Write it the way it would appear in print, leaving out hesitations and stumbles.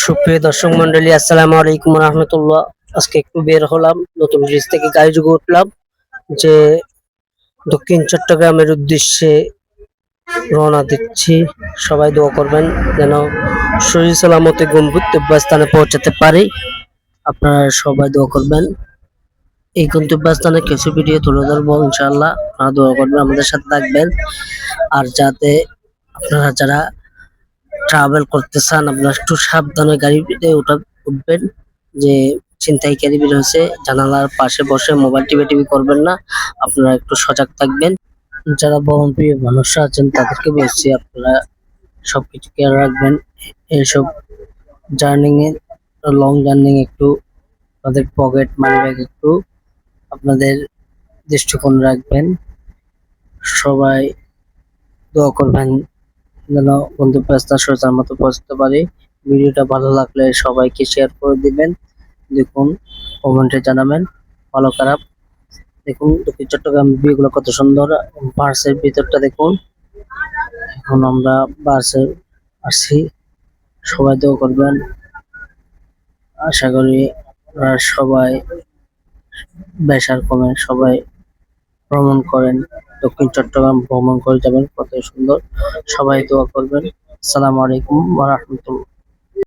সুপ্রিয় দর্শক মন্ডলী, আসসালামু আলাইকুম রহমতুল্লাহ। আজকে একটু বের হলাম, নতুন ব্রিজ থেকে গাড়ি যোগে উঠলাম যে দক্ষিণ চট্টগ্রামের উদ্দেশ্যে রওনা দিচ্ছি। সবাই দোয়া করবেন যেন সহি সালামতে গন্তব্যস্থানে পৌঁছাতে পারি। আপনারা সবাই দোয়া করবেন। এই গন্তব্যস্থানে কিছু ভিডিও তুলে ধরবো ইনশাআল্লাহ, আপনারা দোয়া করবেন, আমাদের সাথে থাকবেন। আর যাতে আপনারা যারা ট্রাভেল করতে চান, আপনারা একটু সাবধানে গাড়িতে উঠবেন। যে ছিনতাইকারী বের হয়েছে, জানালার পাশে বসে মোবাইল টিপি করবেন না, আপনারা একটু সজাগ থাকবেন। যারা বহনপ্রিয় মানুষরা আছেন তাদেরকে বলছি, আপনারা সবকিছু খেয়াল রাখবেন। এইসব জার্নিং এ, লং জার্নিং একটু আপনাদের পকেট মানি ব্যাগ একটু আপনাদের দৃষ্টিকোণ রাখবেন। সবাই দোয়া করবেন যেন গন্তব্যস্থল সোজার মতো পৌঁছতে পারি। ভিডিওটা ভালো লাগলে সবাইকে শেয়ার করে দিবেন। দেখুন, কমেন্টে জানাবেন ভালো খারাপ। দেখুন দক্ষিণ চট্টগ্রাম ভিউগুলো কত সুন্দর। বাসের ভিতরটা দেখুন। এখন আমরা বাসে আসছি, সবাই দোয়া করবেন। আশা করি সবাই বেশার কমে সবাই ভ্রমণ করেন, দক্ষিণ চট্টগ্রাম ভ্রমণ করে যাবেন, কত সুন্দর। সবাই দোয়া করবেন। আসসালামু আলাইকুম ওয়া রাহমাতুল্লাহ।